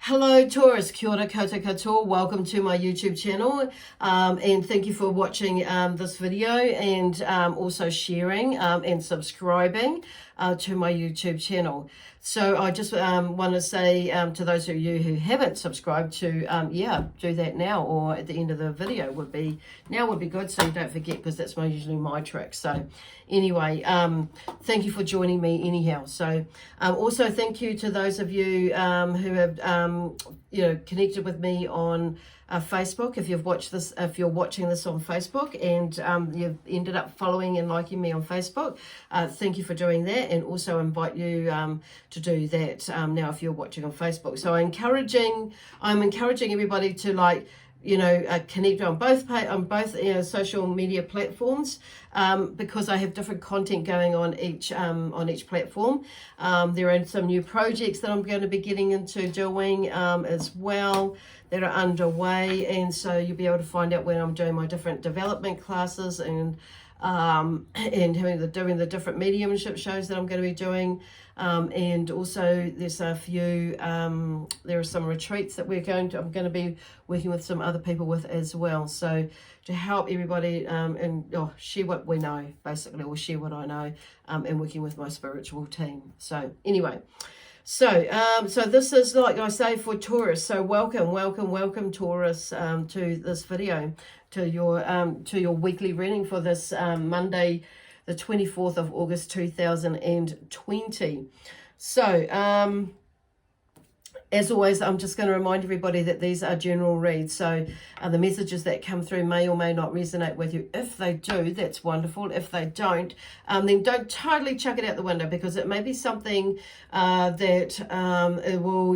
Hello Taurus, kia ora koutou katoa. Welcome to my YouTube channel, and thank you for watching this video, and also sharing and subscribing to my YouTube channel. So I just want to say to those of you who haven't subscribed to, do that now, or at the end of the video would be good, so you don't forget, because that's usually my trick. So anyway, thank you for joining me anyhow. So also thank you to those of you who have connected with me on Facebook. If you've watched this, if you're watching this on Facebook and you've ended up following and liking me on Facebook, thank you for doing that, and also invite you to do that now if you're watching on Facebook. So I'm encouraging everybody to connect on both social media platforms, because I have different content going on each platform. There are some new projects that I'm going to be getting into doing as well that are underway, and so you'll be able to find out when I'm doing my different development classes and doing the different mediumship shows that I'm going to be doing, and also there's a few there are some retreats that I'm going to be working with some other people with as well, so to help everybody and share what we know, basically, or share what I know, and working with my spiritual team. So anyway, so this is, like I say, for Taurus. So welcome Taurus to this video, to your weekly reading for this Monday, the 24th of August 2020. So as always, I'm just going to remind everybody that these are general reads. So the messages that come through may or may not resonate with you. If they do, that's wonderful. If they don't, then don't totally chuck it out the window, because it may be something that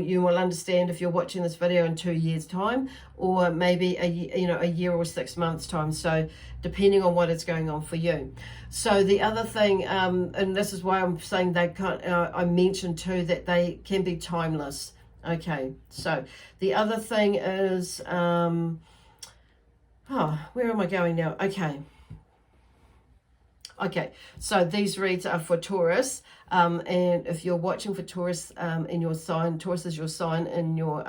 you will understand if you're watching this video in 2 years' time, or maybe a year or 6 months' time. So depending on what is going on for you. So the other thing, and this is why I'm saying they can't. I mentioned too that they can be timeless. Okay, so the other thing is, where am I going now? Okay, so these reads are for Taurus, and if you're watching for Taurus in your sign, Taurus is your sign in your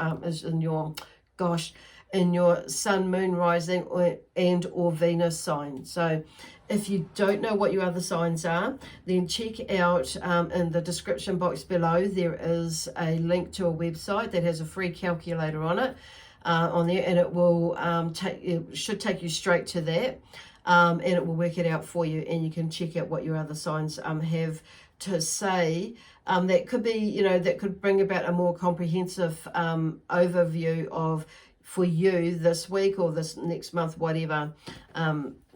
in your sun, moon, rising, or Venus sign. So if you don't know what your other signs are, then check out in the description box below. There is a link to a website that has a free calculator on it, on there, and it will should take you straight to that, and it will work it out for you, and you can check out what your other signs have to say. That could be, that could bring about a more comprehensive overview of, for you, this week or this next month, whatever,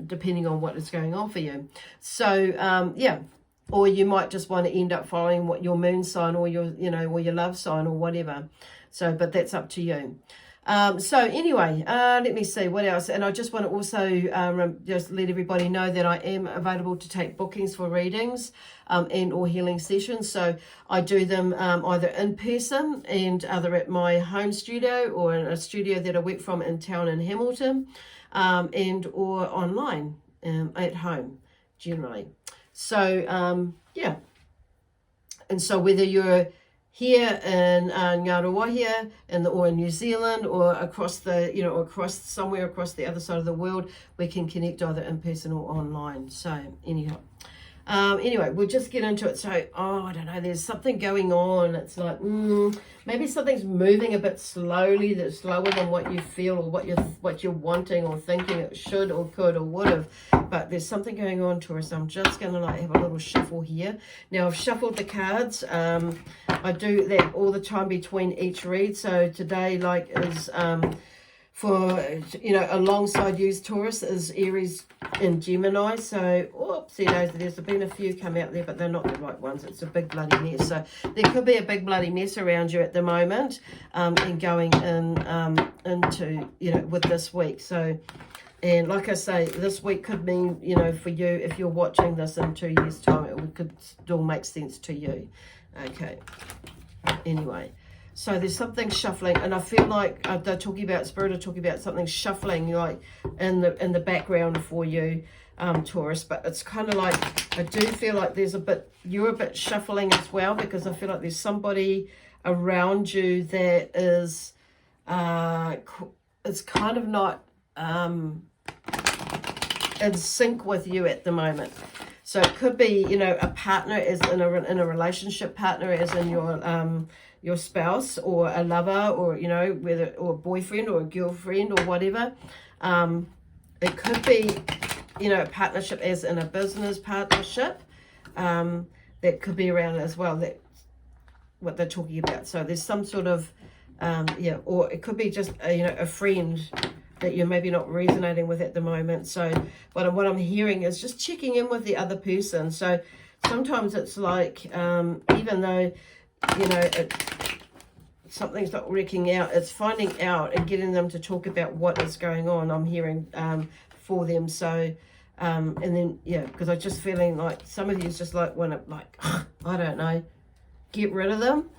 depending on what is going on for you. So or you might just want to end up following what your moon sign, or your or your love sign, or whatever. So, but that's up to you. So anyway, let me see what else. And I just want to also just let everybody know that I am available to take bookings for readings and or healing sessions. So I do them either in person and either at my home studio, or in a studio that I work from in town in Hamilton, and or online at home generally. So and so whether you're here in Ngārawahia or in New Zealand, or across somewhere across the other side of the world, we can connect either in person or online. So anyhow, anyway, we'll just get into it. So, I don't know, there's something going on. It's like, maybe something's moving a bit slowly, that's slower than what you feel, or what you're wanting or thinking it should or could or would have. But there's something going on, Taurus. I'm just going to have a little shuffle here. Now, I've shuffled the cards. I do that all the time between each read. So today, is for, alongside you, Taurus, is Aries and Gemini. So, oopsie, there's been a few come out there, but they're not the right ones. It's a big bloody mess. So there could be a big bloody mess around you at the moment, and going into, with this week. So, and like I say, this week could mean, for you, if you're watching this in 2 years' time, it could still make sense to you. Okay. Anyway. So there's something shuffling, and I feel like they're talking about, Spirit are talking about something shuffling, like in the background for you, Taurus. But it's kind of like, I do feel like you're a bit shuffling as well, because I feel like there's somebody around you that is it's kind of not in sync with you at the moment. So it could be, you know, a partner is in a relationship partner, as in your spouse or a lover, or, you know, whether, or a boyfriend or a girlfriend or whatever. It could be, you know, a partnership as in a business partnership. That could be around as well, that what they're talking about. So there's some sort of yeah, or it could be just you know, a friend that you're maybe not resonating with at the moment. So what I'm hearing is just checking in with the other person. So sometimes it's like even though, you know, something's not working out, it's finding out and getting them to talk about what is going on, I'm hearing, for them. So and then yeah, because I'm just feeling like some of you is just like, when it, like, I don't know, get rid of them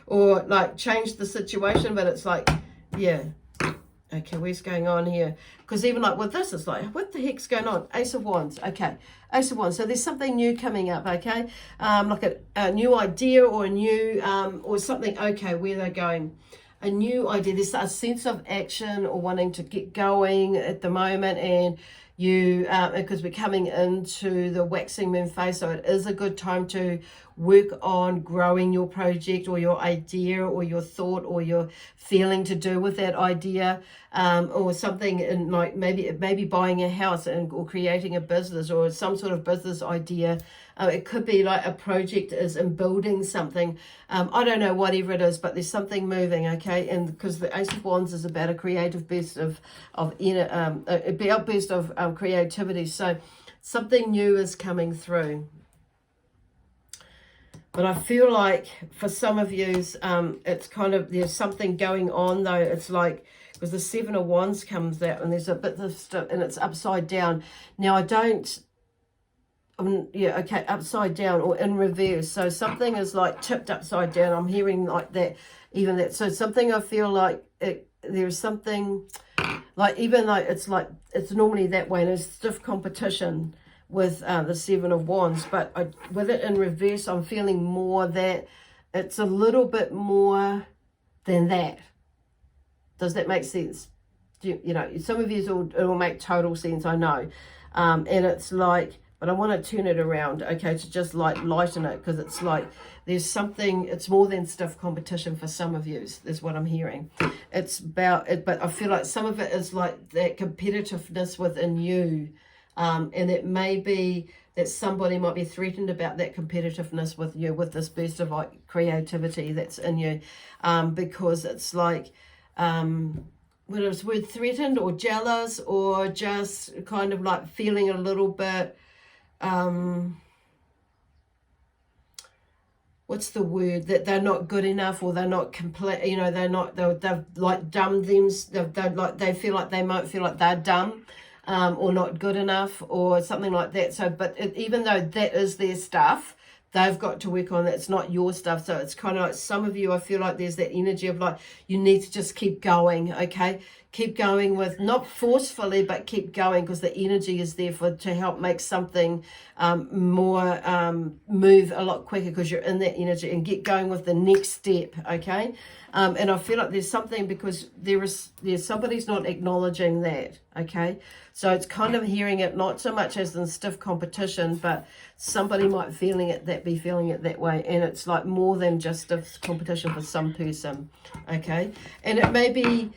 or like change the situation. But it's like, yeah, okay, where's going on here? Because even like with this, it's like, what the heck's going on? Ace of Wands. Okay, Ace of Wands. So there's something new coming up. Okay, like a new idea or a new or something. Okay, where they're going, a new idea. There's a sense of action or wanting to get going at the moment. And you because we're coming into the waxing moon phase, so it is a good time to work on growing your project or your idea or your thought or your feeling to do with that idea, or something in like maybe buying a house or creating a business or some sort of business idea. It could be like a project is in building something. I don't know, whatever it is, but there's something moving, okay? And because the Ace of Wands is about a creative burst of inner, a outburst of creativity. So something new is coming through. But I feel like for some of you, it's kind of, there's something going on though. It's like, because the Seven of Wands comes out and there's a bit of stuff and it's upside down. Now I don't, yeah, okay, upside down or in reverse. So something is like tipped upside down. I'm hearing like that, even that. So something, I feel like there's something like, even though it's like, it's normally that way and it's stiff competition with the Seven of Wands, but with it in reverse, I'm feeling more that it's a little bit more than that. Does that make sense? You know, some of you it will make total sense, I know. And it's like, but I want to turn it around, okay, to just like lighten it, because it's like there's something, it's more than stiff competition for some of you, is what I'm hearing. It's about it, but I feel like some of it is like that competitiveness within you. And it may be that somebody might be threatened about that competitiveness with you, with this burst of like creativity that's in you, because it's like, whether it's word threatened or jealous or just kind of like feeling a little bit, what's the word, that they're not good enough or they're not complete, you know, they've like dumbed them, they feel like they might feel like they're dumb, or not good enough or something like that. So, but even though that is their stuff, they've got to work on that. It's not your stuff. So it's kind of like some of you, I feel like there's that energy of like, you need to just keep going, okay? Keep going with, not forcefully, but keep going, because the energy is there to help make something more move a lot quicker, because you're in that energy, and get going with the next step, okay? And I feel like there's something, because there's somebody's not acknowledging that, okay? So it's kind of hearing it not so much as in stiff competition, but somebody might be feeling it that way, and it's like more than just stiff competition for some person, okay? And it may be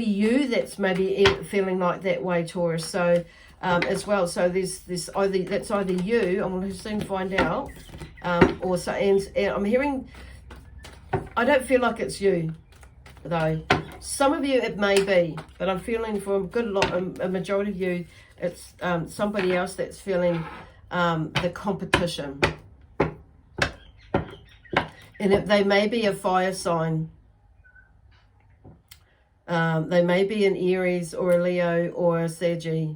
you that's maybe feeling like that way, Taurus. So as well, so there's either that's either you, I'm going to soon find out, or so, and I'm hearing, I don't feel like it's you though. Some of you it may be, but I'm feeling for a majority of you, it's somebody else that's feeling the competition. And they may be a fire sign. They may be an Aries or a Leo or a Sagittarius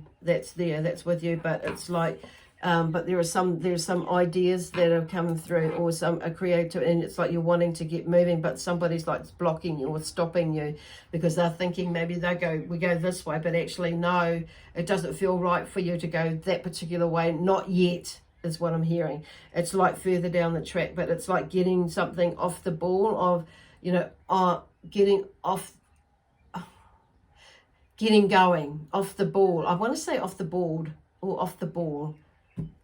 that's with you, but it's like, but there's some ideas that are coming through, or a creative, and it's like you're wanting to get moving, but somebody's like blocking you or stopping you, because they're thinking maybe we go this way, but actually no, it doesn't feel right for you to go that particular way, not yet, is what I'm hearing. It's like further down the track, but it's like getting something off the ball of, you know, getting going off the ball. I want to say off the board or off the ball.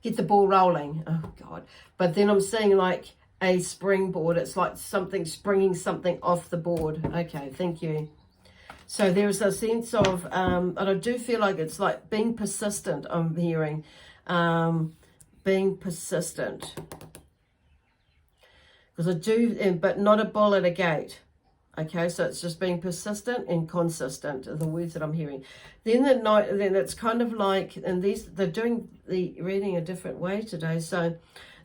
Get the ball rolling. Oh, God. But then I'm seeing like a springboard. It's like something springing something off the board. Okay, thank you. So there's a sense of, and I do feel like it's like being persistent, I'm hearing. Being persistent. Because I do, but not a bull at a gate. Okay, so it's just being persistent and consistent are the words that I'm hearing. Then at night, then it's kind of like, and they're doing the reading a different way today. So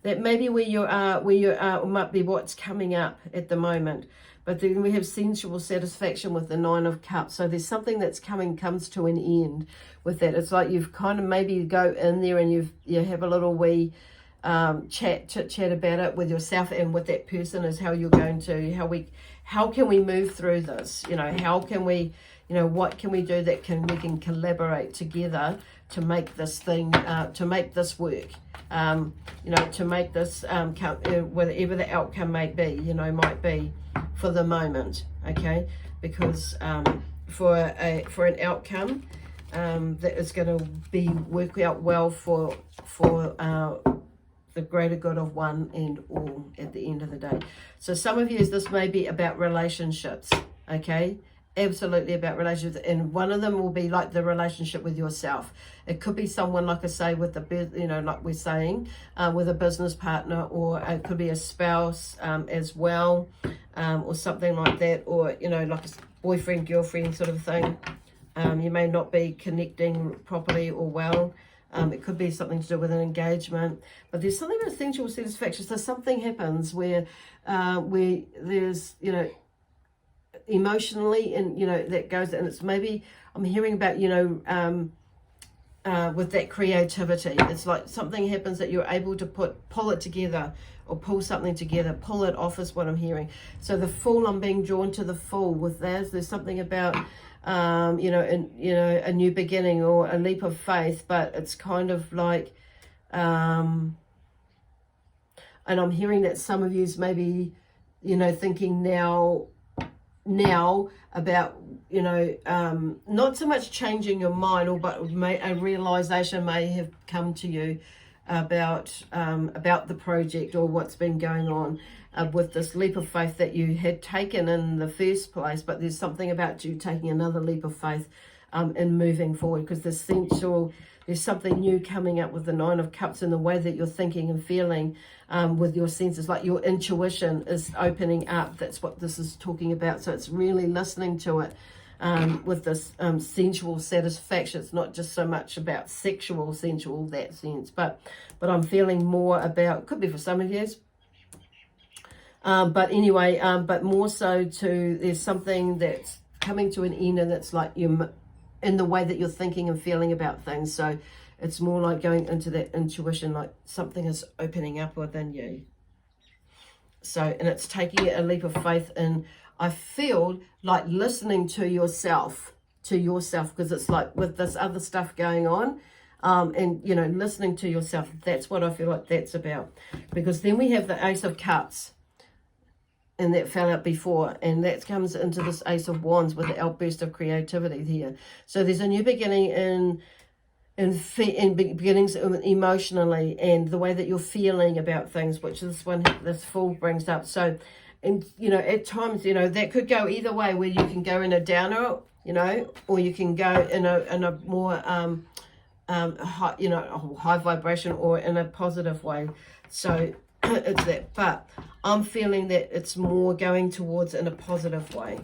that maybe where you are might be what's coming up at the moment. But then we have sensual satisfaction with the Nine of Cups. So there's something that's comes to an end with that. It's like you've kind of maybe go in there and you have a little wee chit chat about it with yourself and with that person, is how you're going to, how can we move through this? You know, how can we, you know, what can we do that we can collaborate together to make this thing, to make this work, you know, to make this, whatever the outcome might be for the moment, okay? Because for an outcome that is going to work out well for the greater good of one and all at the end of the day. So some of you, this may be about relationships, okay? Absolutely about relationships. And one of them will be like the relationship with yourself. It could be someone, like I say, with like we're saying, with a business partner, or it could be a spouse as well, or something like that, or, you know, like a boyfriend, girlfriend sort of thing. You may not be connecting properly or well. It could be something to do with an engagement, but there's something about sensual satisfaction. So something happens where there's, you know, emotionally, and, you know, that goes, and it's maybe, I'm hearing about, you know, with that creativity, it's like something happens that you're able to pull it together, or pull something together, pull it off is what I'm hearing. So the Fool, I'm being drawn to the Fool with that. There's something about, you know, a new beginning or a leap of faith, but it's kind of like, and I'm hearing that some of you's maybe, you know, thinking now about, you know, not so much changing your mind, but a realization may have come to you about the project or what's been going on with this leap of faith that you had taken in the first place. But there's something about you taking another leap of faith and moving forward, because there's something new coming up with the Nine of Cups in the way that you're thinking and feeling with your senses, like your intuition is opening up. That's what this is talking about. So it's really listening to it with this sensual satisfaction. It's not just so much about sensual that sense, but I'm feeling more about, could be for some of you, but anyway, but more so to, there's something that's coming to an end, and it's like you're in the way that you're thinking and feeling about things. So it's more like going into that intuition, like something is opening up within you. So, and it's taking a leap of faith, and I feel like listening to yourself, because it's like with this other stuff going on, and, you know, listening to yourself, that's what I feel like that's about. Because then we have the Ace of Cups, and that fell out before, and that comes into this Ace of Wands with the outburst of creativity here. So there's a new beginning in beginnings emotionally, and the way that you're feeling about things, which this Fool brings up. So, and, you know, at times, you know, that could go either way, where you can go in a downer, you know, or you can go in a more high, you know, high vibration, or in a positive way. So it's that, but I'm feeling that it's more going towards in a positive way.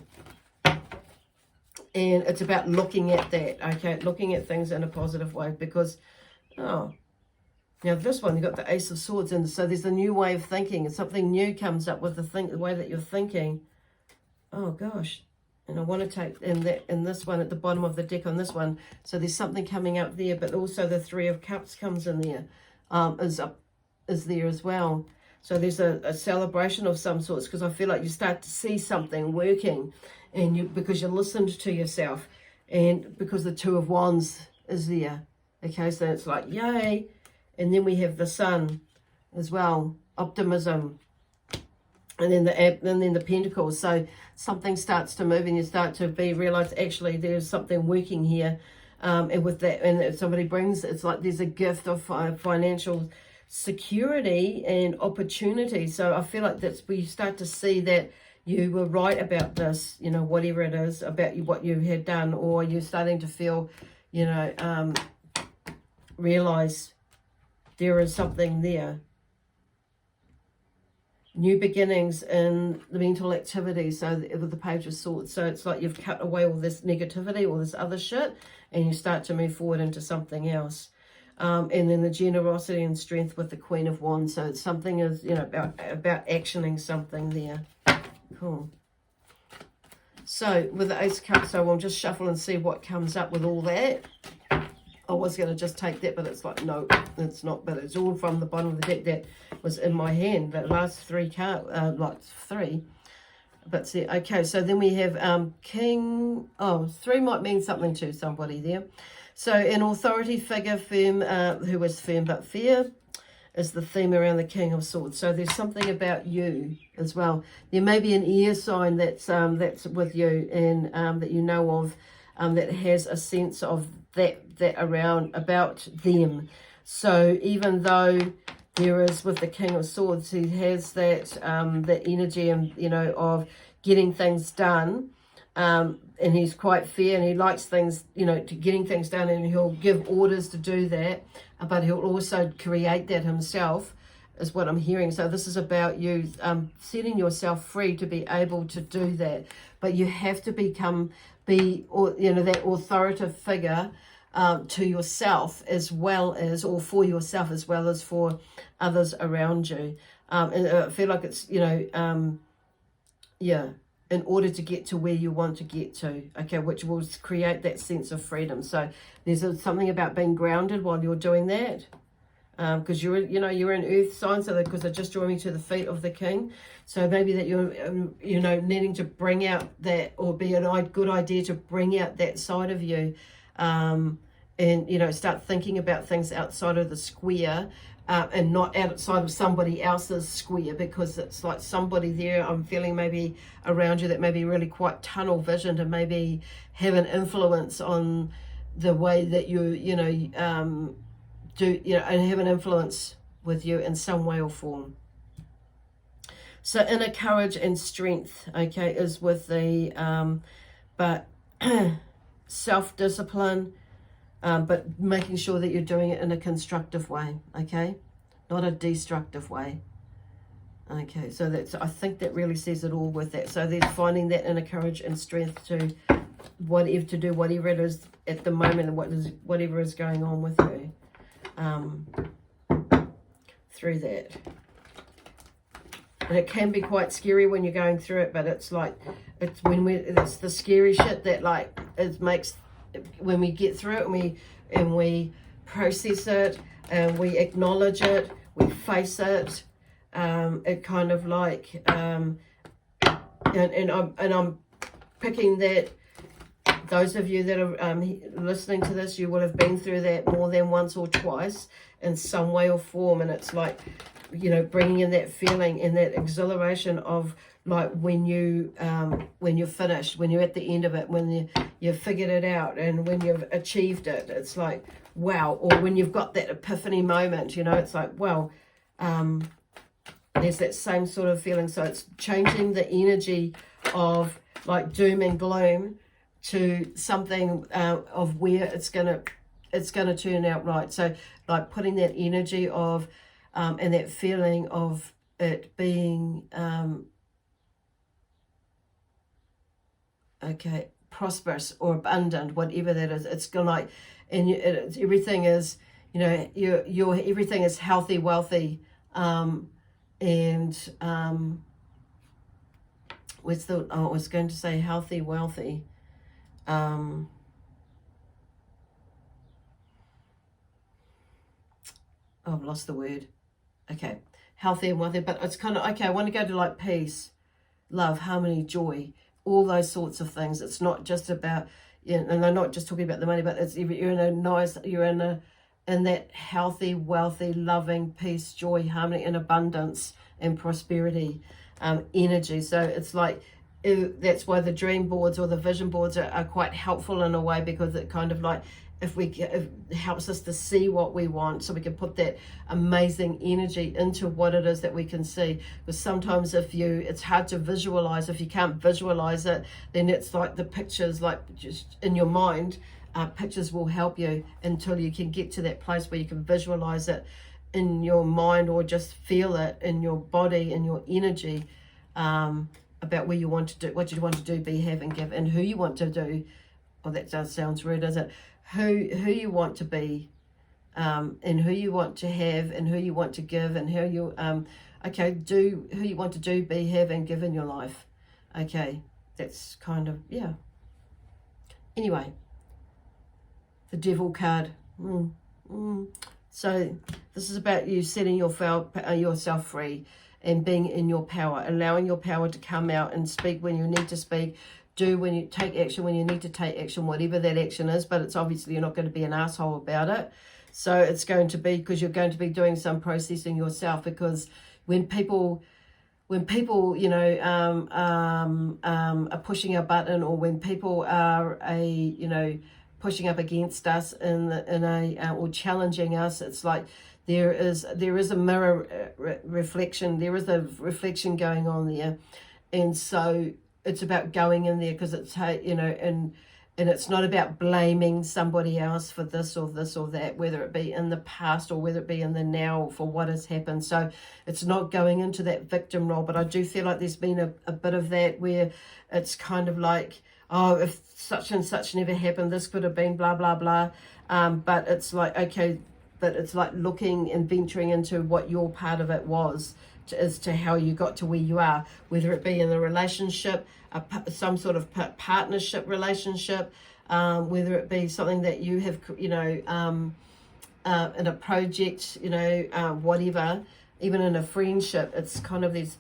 And it's about looking at that, okay? Looking at things in a positive way, because, now this one, you've got the Ace of Swords, and so there's a new way of thinking, and something new comes up with the way that you're thinking. Oh, gosh. And I want to take in this one at the bottom of the deck on this one. So there's something coming up there, but also the Three of Cups comes in there, is there as well. So there's a celebration of some sorts, because I feel like you start to see something working, and because you listened to yourself, and because the Two of Wands is there. Okay, so it's like, yay. And then we have the Sun as well, optimism. And then the Pentacles. So something starts to move and you start to realize actually there's something working here. And with that, and if somebody brings, it's like there's a gift of financial security and opportunity. So I feel like that's where you start to see that you were right about this, you know, whatever it is about what you had done, or you're starting to feel, you know, realize there is something there. New beginnings in the mental activity. So with the Page of Swords, so it's like you've cut away all this negativity, all this other shit, and you start to move forward into something else. And then the generosity and strength with the Queen of Wands. So it's something is, you know, about actioning something there. Cool. So with the Ace of Cups, so we'll just shuffle and see what comes up with all that. I was going to just take that, but it's like, no, it's not. But it's all from the bottom of the deck that was in my hand. The last three cards, like three. But see, okay, so then we have King. Oh, 3 might mean something to somebody there. So an authority figure, firm, who is firm but fair, is the theme around the King of Swords. So there's something about you as well. There may be an air sign that's with you and that you know of, that has a sense of that around about them. So even though there is with the King of Swords, he has that that energy and, you know, of getting things done, and he's quite fair and he likes things, you know, to getting things done, and he'll give orders to do that, but he'll also create that himself, is what I'm hearing. So this is about you setting yourself free to be able to do that, but you have to be you know, that authoritative figure to yourself as well as, or for yourself as well as for others around you. And I feel like it's, you know, yeah, in order to get to where you want to get to, okay, which will create that sense of freedom. So there's something about being grounded while you're doing that, because you're an earth sign, so because they're just drawing me to the feet of the king. So maybe that you're, you know, needing to bring out that, or be a good idea to bring out that side of you, and, you know, start thinking about things outside of the square, and not outside of somebody else's square, because it's like somebody there, I'm feeling maybe around you, that may be really quite tunnel visioned and maybe have an influence on the way that you know, do, you know, and have an influence with you in some way or form. So inner courage and strength, okay, is with the, but self-discipline, but making sure that you're doing it in a constructive way, okay, not a destructive way. Okay, so that's, I think that really says it all with that. So there's finding that inner courage and strength to do whatever it is at the moment, and whatever is going on with you, through that. And it can be quite scary when you're going through it, but it's like, it's the scary shit that, like, it makes, when we get through it and we process it and we acknowledge it, we face it, it kind of like, and I'm picking that those of you that are listening to this, you will have been through that more than once or twice in some way or form, and it's like, you know, bringing in that feeling and that exhilaration of, like, when you're finished, when you're at the end of it, when you've figured it out, and when you've achieved it, it's like, wow. Or when you've got that epiphany moment, you know, it's like, well, there's that same sort of feeling. So it's changing the energy of, like, doom and gloom to something of where it's gonna turn out right. So, like, putting that energy of and that feeling of it being okay, prosperous or abundant, whatever that is. It's gonna, like, and everything is, you know, your everything is healthy, wealthy, and what's the, I was going to say healthy, wealthy. Oh, I've lost the word. Okay, healthy and wealthy, but it's kind of, okay, I want to go to, like, peace, love, harmony, joy, all those sorts of things. It's not just about, you know, and I'm not just talking about the money, but it's, you're in a in that healthy, wealthy, loving, peace, joy, harmony, and abundance and prosperity energy. So it's like, that's why the dream boards or the vision boards are quite helpful in a way, because it kind of like, it helps us to see what we want, so we can put that amazing energy into what it is that we can see. Because sometimes it's hard to visualize. If you can't visualize it, then it's like the pictures, like just in your mind, pictures will help you until you can get to that place where you can visualize it in your mind, or just feel it in your body and your energy, about where you want to do, what you want to do, be, have, and give, and who you want to do. Oh, that sounds rude, doesn't it? Who you want to be, and who you want to have, and who you want to give, and how you do who you want to do, be, have, and give in your life. Okay, that's kind of, yeah. Anyway, the Devil card. So this is about you setting yourself free and being in your power, allowing your power to come out and speak when you need to speak, do when you take action, when you need to take action, whatever that action is. But it's obviously, you're not going to be an asshole about it. So it's going to be, because you're going to be doing some processing yourself, because when people you know, are pushing a button, or when people are pushing up against us or challenging us, it's like there is a mirror reflection. There is a reflection going on there, and so it's about going in there, because it's, you know, and it's not about blaming somebody else for this or that, whether it be in the past or whether it be in the now for what has happened. So it's not going into that victim role. But I do feel like there's been a bit of that, where it's kind of like, oh, if such and such never happened, this could have been blah, blah, blah. But it's like, okay, but it's like looking and venturing into what your part of it was, as to how you got to where you are, whether it be in a relationship, some sort of partnership relationship, whether it be something that you have, you know, in a project, you know, whatever, even in a friendship. It's kind of this,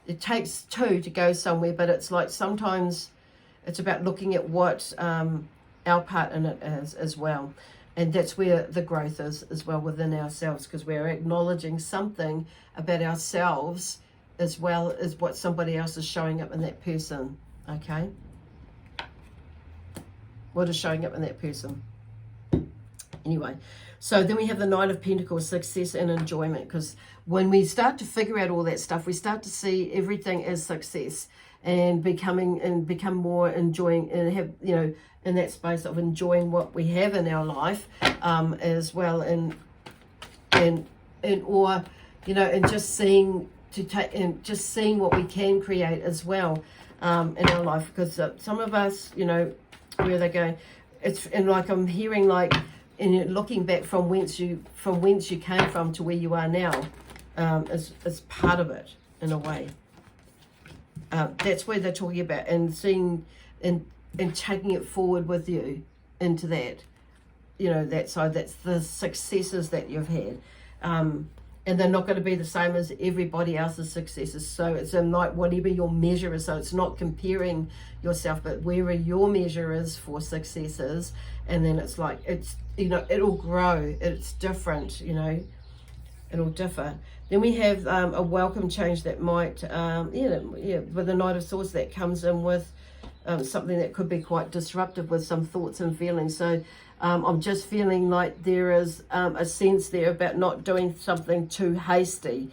it takes two to go somewhere, but it's like sometimes it's about looking at what our part in it is as well. And that's where the growth is as well, within ourselves, because we're acknowledging something about ourselves as well as what somebody else is showing up in that person. Okay? What is showing up in that person? Anyway, so then we have the Knight of Pentacles, success and enjoyment, because when we start to figure out all that stuff, we start to see everything as success, and become more enjoying, and have, you know, in that space of enjoying what we have in our life, as well, and or, you know, and just seeing what we can create as well, in our life. Because some of us, you know, where they're going, it's, and like I'm hearing, like, and you're looking back from whence you came from to where you are now, is part of it in a way. That's where they're talking about, and seeing and taking it forward with you into that, you know, that side. That's the successes that you've had, and they're not going to be the same as everybody else's successes. So it's in like whatever your measure is. So it's not comparing yourself, but wherever your measure is for successes, and then it's like, it's, you know, it'll grow. It's different, you know, it'll differ. Then we have a welcome change that might, with the Knight of Swords, that comes in with something that could be quite disruptive with some thoughts and feelings. So I'm just feeling like there is a sense there about not doing something too hasty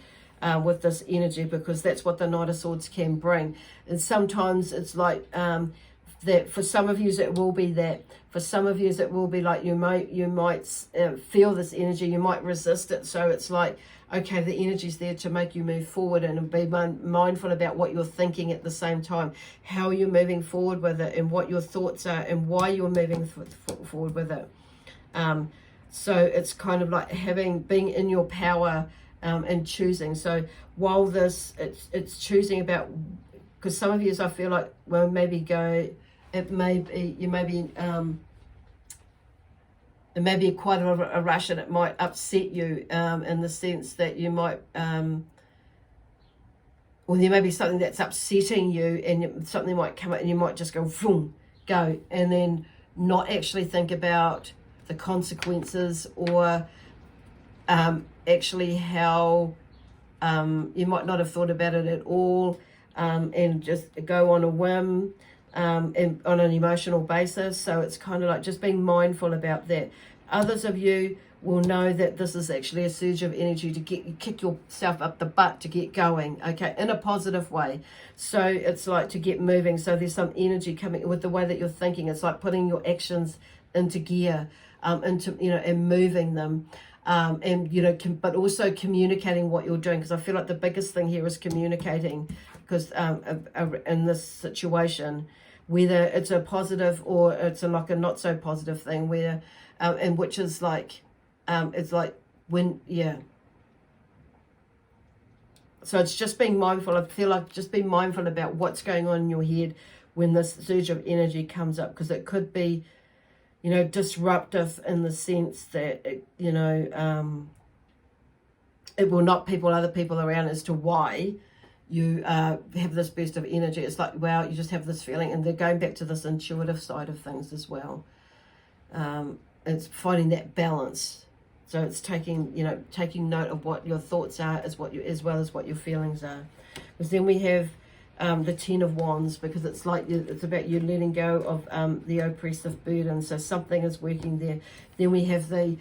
with this energy, because that's what the Knight of Swords can bring. And sometimes it's like that for some of you it will be that. For some of you it will be like you might feel this energy, you might resist it. So it's like, okay, the energy's there to make you move forward, and be mindful about what you're thinking at the same time, how you're moving forward with it, and what your thoughts are, and why you're moving forward with it. So it's kind of like being in your power, and choosing. So while this, it's choosing about, because some of you, I feel like, well, maybe it may be quite a rush, and it might upset you, in the sense that you might, or there may be something that's upsetting you, and something might come up, and you might just go, boom, go, and then not actually think about the consequences, or actually how you might not have thought about it at all, and just go on a whim, and on an emotional basis. So it's kind of like just being mindful about that. Others of you will know that this is actually a surge of energy to kick yourself up the butt to get going, okay, in a positive way. So it's like to get moving. So there's some energy coming with the way that you're thinking. It's like putting your actions into gear, into, you know, and moving them. And, you know, but also communicating what you're doing, because I feel like the biggest thing here is communicating, because in this situation, whether it's a positive or it's like a not so positive thing, where and which is like it's like when, yeah. So it's just being mindful. I feel like just be mindful about what's going on in your head when this surge of energy comes up, because it could be, you know, disruptive in the sense that it, you know, it will knock other people around as to why you have this burst of energy. It's like, wow, you just have this feeling, and they're going back to this intuitive side of things as well. It's finding that balance. So it's taking note of what your thoughts are as well as what your feelings are. Because then we have the Ten of Wands, because it's like it's about you letting go of the oppressive burden. So something is working there. Then we have the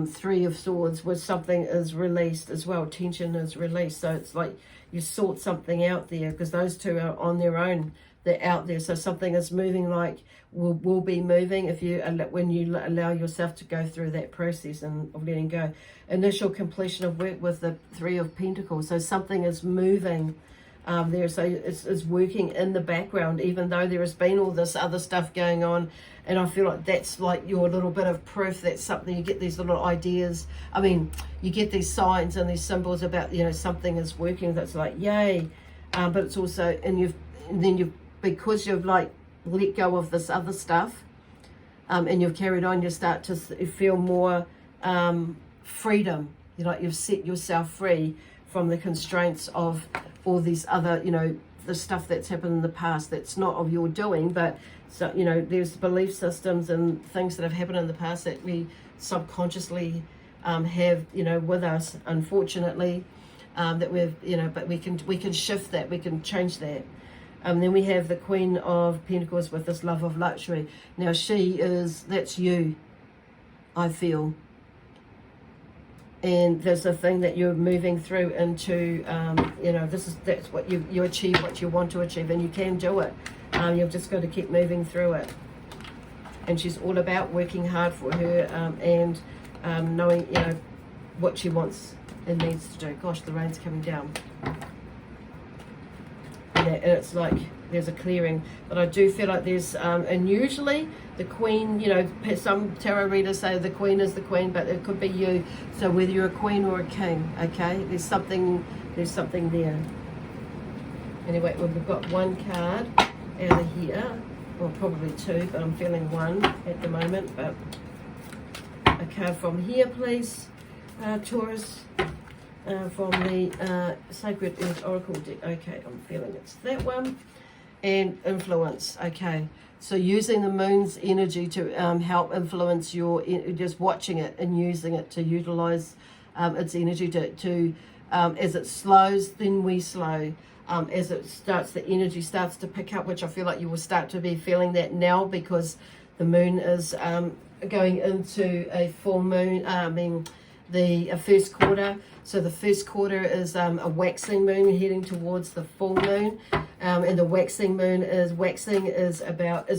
Three of Swords, where something is released as well. Tension is released. So it's like you sort something out there, because those two are on their own. They're out there. So something is moving, like will be moving if you when you allow yourself to go through that process and of letting go. Initial completion of work with the Three of Pentacles. So something is moving there. So it's working in the background, even though there has been all this other stuff going on. And I feel like that's like your little bit of proof that something, you get these little ideas. I mean, you get these signs and these symbols about, you know, something is working. That's like, yay. But it's also, and then because you've like let go of this other stuff, and you've carried on, you start to feel more freedom. You know, like you've set yourself free from the constraints of all these other, you know, the stuff that's happened in the past that's not of your doing, but so, you know, there's belief systems and things that have happened in the past that we subconsciously have, you know, with us, unfortunately, that we've, you know, but we can shift that, we can change that. Then we have the Queen of Pentacles with this Love of Luxury. Now that's you, I feel. And there's a thing that you're moving through into, you know, that's what you achieve, what you want to achieve, and you can do it. You've just got to keep moving through it. And she's all about working hard for her, and knowing, you know, what she wants and needs to do. Gosh, the rain's coming down. And it's like there's a clearing, but I do feel like there's and usually the Queen, you know, some tarot readers say the Queen is the Queen, but it could be you. So whether you're a Queen or a King, okay, there's something there. Anyway, we've got one card out of here, well, probably two, but I'm feeling one at the moment. But a card from here, please, Taurus. From the Sacred Earth Oracle deck. Okay, I'm feeling it's that one. And influence. Okay, so using the moon's energy to help influence just watching it and using it to utilize its energy to as it slows, then we slow. As it starts, the energy starts to pick up, which I feel like you will start to be feeling that now, because the moon is going into a full moon, the first quarter. So the first quarter is a waxing moon heading towards the full moon, and the waxing moon is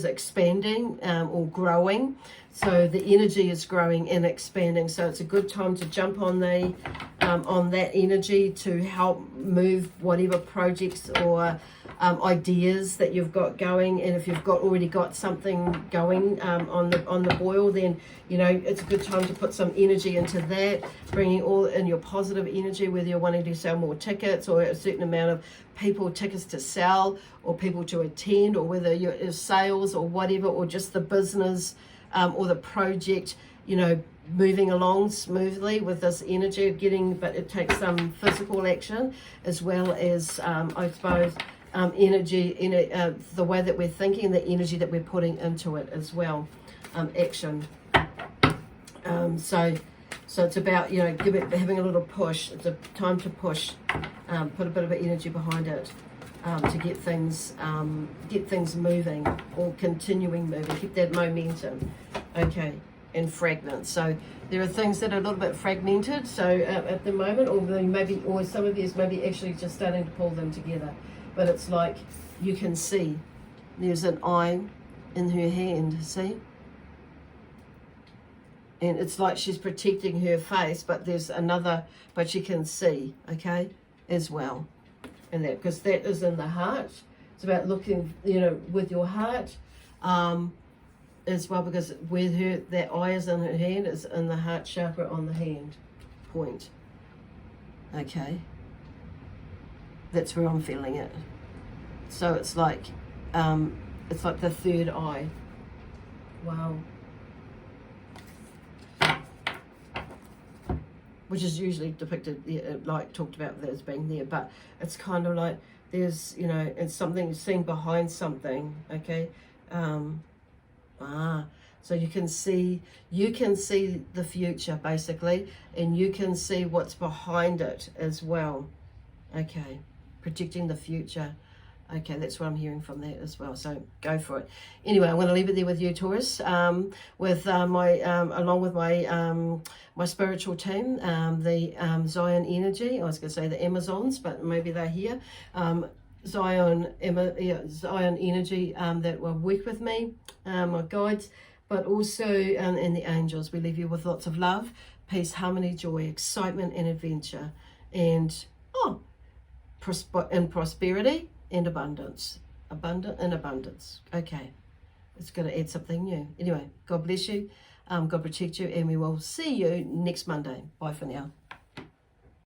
expanding or growing. So the energy is growing and expanding. So it's a good time to jump on that energy to help move whatever projects or ideas that you've got going. And if you've already got something going on the boil, then, you know, it's a good time to put some energy into that, bringing all in your positive energy, whether you're wanting to sell more tickets or a certain amount of tickets to sell or people to attend, or whether you're sales or whatever, or just the business or the project, you know, moving along smoothly with this energy of but it takes some physical action as well as I suppose energy in it, the way that we're thinking, the energy that we're putting into it as well, action. So it's about, you know, having a little push. It's a time to push, put a bit of energy behind it, to get things moving, or continuing moving, keep that momentum, okay, and fragments. So there are things that are a little bit fragmented, so at the moment, or some of you maybe actually just starting to pull them together. But it's like you can see there's an eye in her hand, see? And it's like she's protecting her face, but there's another, but you can see, okay, as well. And that, because that is in the heart. It's about looking, you know, with your heart, as well, because where that eye is in her hand is in the heart chakra on the hand point. Okay. That's where I'm feeling it. So it's like the third eye. Wow. Which is usually depicted, like talked about as being there, but it's kind of like there's, you know, it's something seen behind something, okay? So you can see the future basically, and you can see what's behind it as well, okay? Protecting the future. Okay, that's what I'm hearing from that as well. So go for it. Anyway, I'm going to leave it there with you, Taurus. With along with my spiritual team, the Zion Energy. I was going to say the Amazons, but maybe they're here. Zion Energy that will work with me, my guides, but also and the angels. We leave you with lots of love, peace, harmony, joy, excitement, and adventure, and prosperity. And abundance. Abundance. Okay. It's going to add something new. Anyway, God bless you. God protect you. And we will see you next Monday. Bye for now.